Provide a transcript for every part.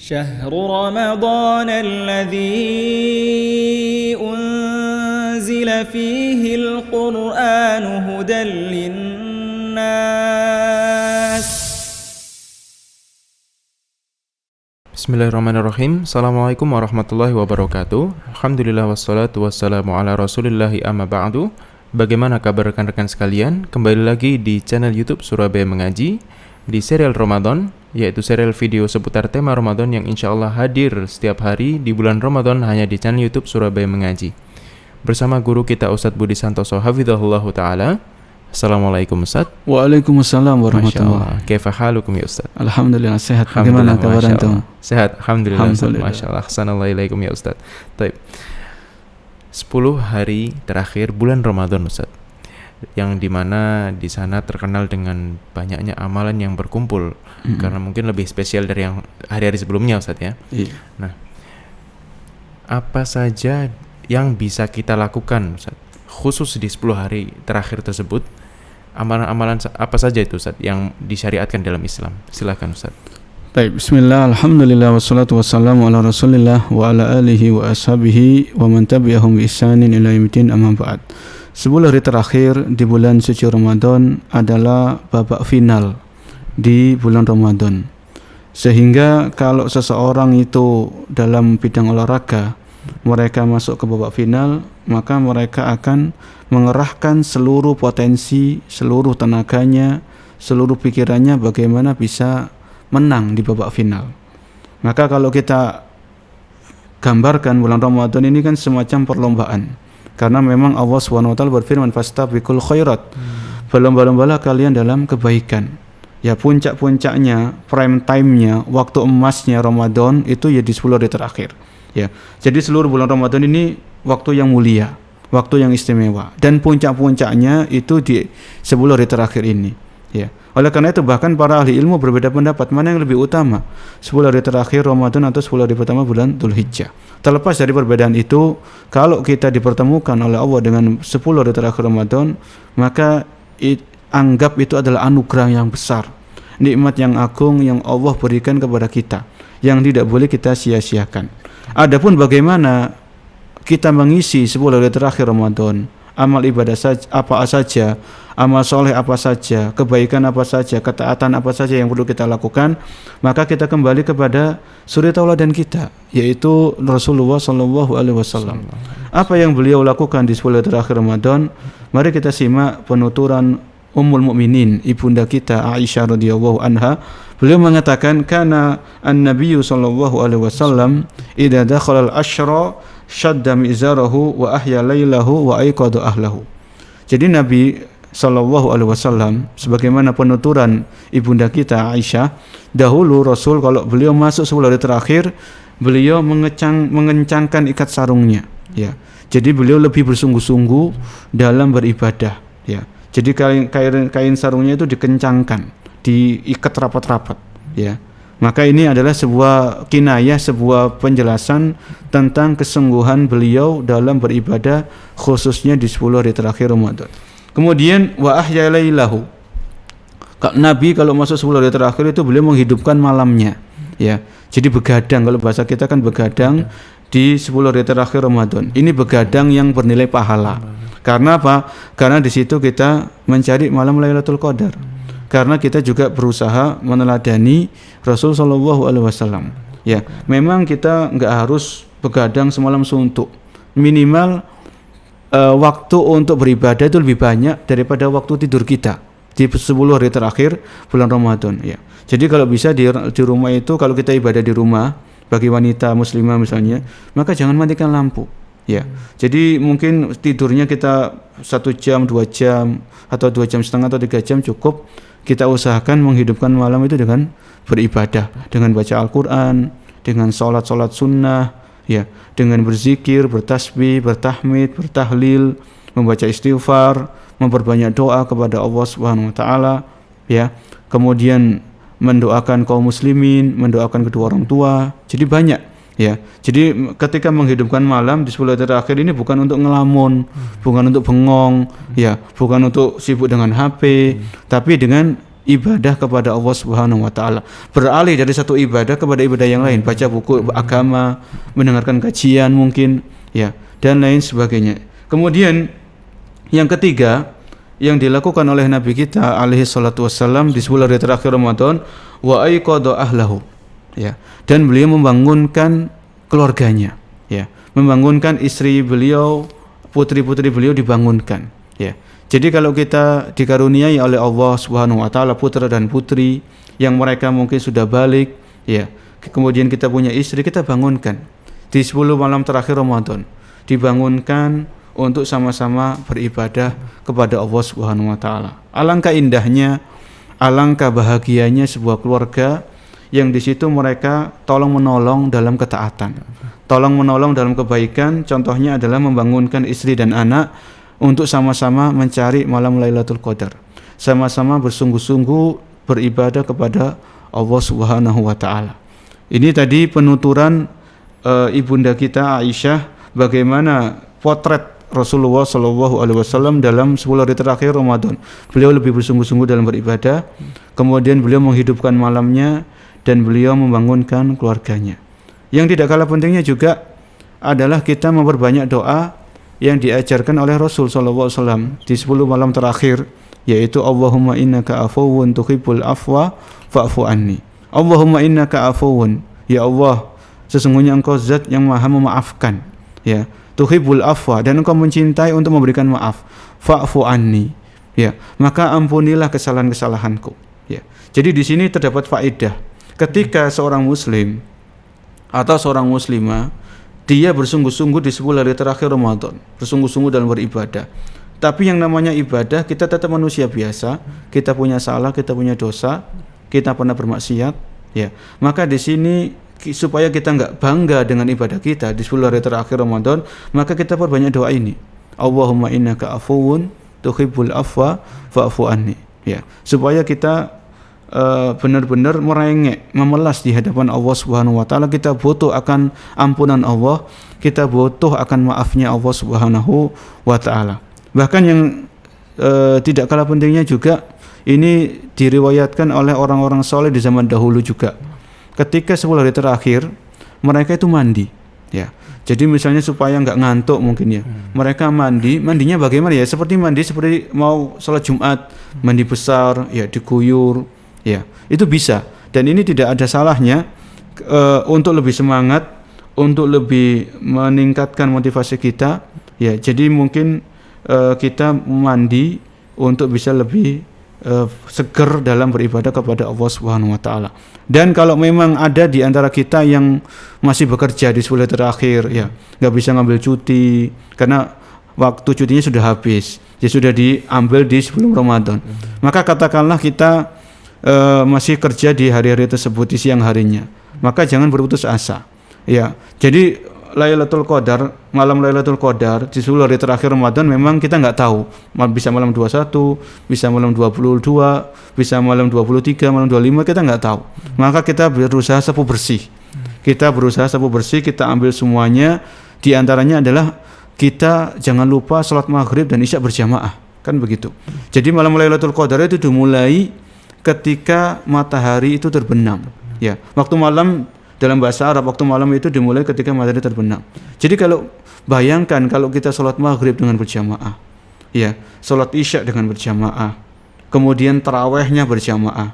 شهر رمضان الذي أنزل فيه القرآن هدى للناس. Bismillahirrahmanirrahim. Assalamualaikum warahmatullahi wabarakatuh. Alhamdulillah wassalatu wassalamu ala rasulillahi amma ba'du. Bagaimana kabar rekan-rekan sekalian? Kembali lagi di channel YouTube Surabaya Mengaji di serial Ramadan, yaitu serial video seputar tema Ramadan yang insya Allah hadir setiap hari di bulan Ramadan hanya di channel YouTube Surabaya Mengaji. Bersama guru kita Ustadz Budi Santoso hafizahullahu ta'ala. Assalamualaikum Ustadz. Waalaikumsalam warahmatullahi wabarakatuh. Kaifa halukum ya Ustadz? Alhamdulillah sehat. Bagaimana kabar antum? Sehat, alhamdulillah. Masya Allah. Assalamualaikum ya Ustadz. Baik. 10 hari terakhir bulan Ramadan Ustadz, yang dimana di sana terkenal dengan banyaknya amalan yang berkumpul, karena mungkin lebih spesial dari yang hari-hari sebelumnya Ustadz ya. Iya. Nah, apa saja yang bisa kita lakukan Ustadz, khusus di 10 hari terakhir tersebut? Amalan-amalan apa saja itu Ustadz yang disyariatkan dalam Islam? Silakan Ustadz. Baik, bismillah, alhamdulillah, wassalatu wassalamu ala rasulillah wa ala alihi wa ashabihi wa man tabi'ahum bi ihsanin ila yaumil amma ba'd. 10 hari terakhir di bulan suci Ramadan adalah babak final di bulan Ramadan. Sehingga kalau seseorang itu dalam bidang olahraga, mereka masuk ke babak final, maka mereka akan mengerahkan seluruh potensi, seluruh tenaganya, seluruh pikirannya bagaimana bisa menang di babak final. Maka kalau kita gambarkan bulan Ramadan ini kan semacam perlombaan. Karena memang Allah SWT berfirman fastabiqul khairat, berlomba-lombalah kalian dalam kebaikan. Ya, puncak-puncaknya, prime time-nya, waktu emasnya Ramadan itu ya di 10 hari terakhir. Ya, jadi seluruh bulan Ramadan ini waktu yang mulia, waktu yang istimewa, dan puncak-puncaknya itu di 10 hari terakhir ini. Ya, oleh karena itu bahkan para ahli ilmu berbeda pendapat mana yang lebih utama, 10 hari terakhir Ramadan atau 10 hari pertama bulan Dzulhijjah. Terlepas dari perbedaan itu, kalau kita dipertemukan oleh Allah dengan 10 hari terakhir Ramadan, maka anggap itu adalah anugerah yang besar, nikmat yang agung yang Allah berikan kepada kita, yang tidak boleh kita sia-siakan. Adapun bagaimana kita mengisi 10 hari terakhir Ramadan, amal ibadah apa saja, amal soleh apa saja, kebaikan apa saja, ketaatan apa saja yang perlu kita lakukan, maka kita kembali kepada suri tauladan kita, yaitu Rasulullah SAW. Apa yang beliau lakukan di 10 hari terakhir Ramadan? Mari kita simak penuturan Ummul Mukminin, ibunda kita Aisyah radhiyallahu anha. Beliau mengatakan, kana an-nabiyyu sallallahu alaihi wasallam idza dakhala al-ashra syadda mizarahu wa ahya lailahu wa aiqadha ahlahu. Jadi Nabi sallallahu alaihi wasallam, sebagaimana penuturan ibunda kita Aisyah, dahulu Rasul kalau beliau masuk 10 hari terakhir, beliau mengencangkan ikat sarungnya, ya. Jadi beliau lebih bersungguh-sungguh dalam beribadah, ya. Jadi kain sarungnya itu dikencangkan, diikat rapat-rapat, ya. Maka ini adalah sebuah kinayah, sebuah penjelasan tentang kesungguhan beliau dalam beribadah, khususnya di 10 hari terakhir Ramadan. Kemudian wa ahya lailahu. Nabi kalau masuk 10 hari terakhir itu beliau menghidupkan malamnya, ya. Jadi begadang, kalau bahasa kita kan begadang di 10 hari terakhir Ramadan. Ini begadang yang bernilai pahala. Karena apa? Karena di situ kita mencari malam Lailatul Qadar. Karena kita juga berusaha meneladani Rasul sallallahu alaihi wasallam. Ya, memang kita enggak harus begadang semalam suntuk. Minimal waktu untuk beribadah itu lebih banyak daripada waktu tidur kita di 10 hari terakhir bulan Ramadan, ya. Jadi kalau bisa di rumah itu, kalau kita ibadah di rumah, bagi wanita muslimah misalnya, maka jangan matikan lampu. Ya, jadi mungkin tidurnya kita 1 jam, 2 jam, atau 2 jam setengah atau 3 jam cukup. Kita usahakan menghidupkan malam itu dengan beribadah, dengan baca Al-Quran, dengan sholat sunnah, ya, dengan berzikir, bertasbih, bertahmid, bertahlil, membaca istighfar, memperbanyak doa kepada Allah Subhanahu Wa Taala, ya. Kemudian mendoakan kaum muslimin, mendoakan kedua orang tua. Jadi banyak. Ya, jadi ketika menghidupkan malam di 10 hari terakhir ini bukan untuk ngelamun, bukan untuk bengong, ya, bukan untuk sibuk dengan HP, tapi dengan ibadah kepada Allah Subhanahu wa taala. Beralih dari satu ibadah kepada ibadah yang lain, baca buku agama, mendengarkan kajian mungkin, ya, dan lain sebagainya. Kemudian yang ketiga yang dilakukan oleh Nabi kita alaihi salatu wassalam di 10 hari terakhir Ramadan, wa aiqadha ahlahu, ya, dan beliau membangunkan keluarganya, ya, membangunkan istri beliau, putri-putri beliau dibangunkan, ya. Jadi kalau kita dikaruniai oleh Allah Subhanahu wa taala putra dan putri yang mereka mungkin sudah balik, ya, kemudian kita punya istri, kita bangunkan di 10 malam terakhir Ramadan, dibangunkan untuk sama-sama beribadah kepada Allah Subhanahu wa taala. Alangkah indahnya, alangkah bahagianya sebuah keluarga yang di situ mereka tolong menolong dalam ketaatan, tolong menolong dalam kebaikan. Contohnya adalah membangunkan istri dan anak untuk sama-sama mencari malam Lailatul Qadar, sama-sama bersungguh-sungguh beribadah kepada Allah Subhanahu wa taala. Ini tadi penuturan ibunda kita Aisyah bagaimana potret Rasulullah sallallahu alaihi wasallam dalam 10 hari terakhir Ramadan. Beliau lebih bersungguh-sungguh dalam beribadah, kemudian beliau menghidupkan malamnya dan beliau membangunkan keluarganya. Yang tidak kalah pentingnya juga adalah kita memperbanyak doa yang diajarkan oleh Rasul sallallahu alaihi wasallam di 10 malam terakhir, yaitu Allahumma innaka afuwun tuhibbul afwa fa'fu anni. Allahumma innaka afuwun, ya Allah, sesungguhnya Engkau zat yang Maha memaafkan, ya, tuhibbul afwa, dan Engkau mencintai untuk memberikan maaf, fa'fu anni, ya, maka ampunilah kesalahan-kesalahanku, ya. Jadi di sini terdapat faedah ketika seorang muslim atau seorang muslimah dia bersungguh-sungguh di 10 hari terakhir Ramadan, bersungguh-sungguh dalam beribadah. Tapi yang namanya ibadah, kita tetap manusia biasa, kita punya salah, kita punya dosa, kita pernah bermaksiat, ya. Maka di sini supaya kita enggak bangga dengan ibadah kita di 10 hari terakhir Ramadan, maka kita perbanyak doa ini. Allahumma innaka afuwun tuhibbul afwa fa'fu anni, ya. Supaya kita benar-benar merengek, memelas di hadapan Allah Subhanahu wa taala. Kita butuh akan ampunan Allah, kita butuh akan maafnya Allah Subhanahu wa taala. Bahkan yang tidak kalah pentingnya juga ini diriwayatkan oleh orang-orang soleh di zaman dahulu juga. Ketika 10 hari terakhir mereka itu mandi, ya. Jadi misalnya supaya enggak ngantuk mungkin, ya. Mereka mandinya bagaimana, ya? Seperti mau sholat Jumat, mandi besar, ya, diguyur, ya, itu bisa. Dan ini tidak ada salahnya untuk lebih semangat, untuk lebih meningkatkan motivasi kita, ya. Jadi mungkin kita mandi untuk bisa lebih seger dalam beribadah kepada Allah Subhanahu wa taala. Dan kalau memang ada di antara kita yang masih bekerja di 10 hari terakhir, ya, enggak bisa ngambil cuti karena waktu cutinya sudah habis, ya, sudah diambil di sebelum Ramadan. Maka katakanlah kita masih kerja di hari-hari tersebut di siang harinya, maka jangan berputus asa, ya. Jadi Lailatul Qadar, malam Lailatul Qadar di 10 hari terakhir Ramadan memang kita enggak tahu, bisa malam 21, bisa malam 22, bisa malam 23, malam 25, kita enggak tahu. Maka kita berusaha sapu bersih. Kita ambil semuanya. Di antaranya adalah kita jangan lupa salat maghrib dan isya berjamaah, kan begitu. Jadi malam Lailatul Qadar itu dimulai ketika matahari itu terbenam, ya. Waktu malam dalam bahasa Arab, waktu malam itu dimulai ketika matahari terbenam. Jadi kalau bayangkan kalau kita sholat maghrib dengan berjamaah, ya, sholat isya dengan berjamaah, kemudian tarawehnya berjamaah,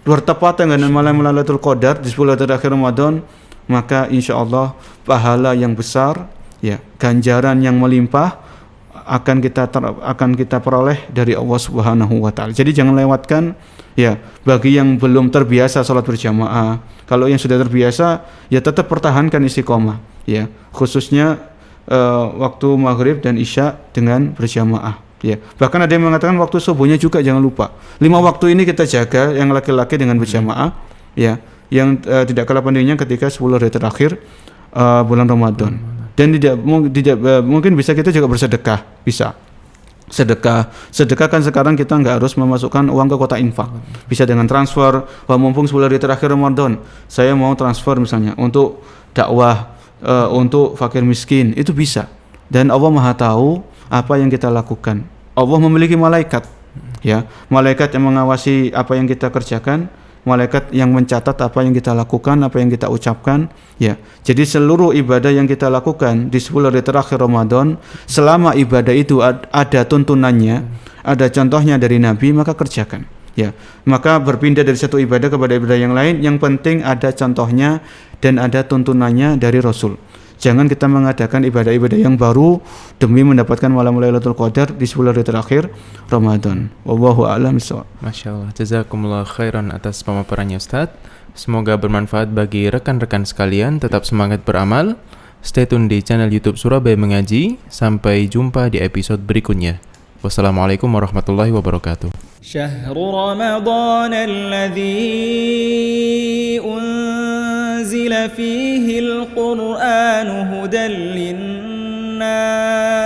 bertepatan dengan malam Lailatul Qadar di 10 hari terakhir Ramadan, maka insya Allah pahala yang besar, ya, ganjaran yang melimpah akan kita peroleh dari Allah Subhanahu wa taala. Jadi jangan lewatkan, ya, bagi yang belum terbiasa salat berjamaah. Kalau yang sudah terbiasa, ya tetap pertahankan istiqomah, ya, khususnya waktu maghrib dan isya dengan berjamaah, ya. Bahkan ada yang mengatakan waktu subuhnya juga jangan lupa. 5 waktu ini kita jaga, yang laki-laki dengan berjamaah, ya. Yang tidak kalah pentingnya ketika 10 hari terakhir bulan Ramadan. Dan tidak mungkin bisa kita juga bersedekah, bisa. Sedekah kan sekarang kita enggak harus memasukkan uang ke kotak infak. Bisa dengan transfer. Wah, mumpung 10 hari terakhir Ramadan, saya mau transfer misalnya untuk dakwah, untuk fakir miskin, itu bisa. Dan Allah Maha tahu apa yang kita lakukan. Allah memiliki malaikat Ya, malaikat yang mengawasi apa yang kita kerjakan, malaikat yang mencatat apa yang kita lakukan, apa yang kita ucapkan, ya. Jadi seluruh ibadah yang kita lakukan di 10 hari terakhir Ramadan, selama ibadah itu ada tuntunannya, ada contohnya dari Nabi, maka kerjakan. Ya, maka berpindah dari satu ibadah kepada ibadah yang lain, yang penting ada contohnya dan ada tuntunannya dari Rasul. Jangan kita mengadakan ibadah-ibadah yang baru demi mendapatkan malam Lailatul Qadar di 10 hari terakhir Ramadan. Wallahu a'lam bishawab. Masya Allah, jazakumullah khairan atas pemaparannya Ustaz. Semoga bermanfaat bagi rekan-rekan sekalian. Tetap semangat beramal. Stay tune di channel YouTube Surabaya Mengaji. Sampai jumpa di episode berikutnya. Wassalamualaikum warahmatullahi wabarakatuh. شهر رمضان الذي أنزل فيه القرآن هدى للناس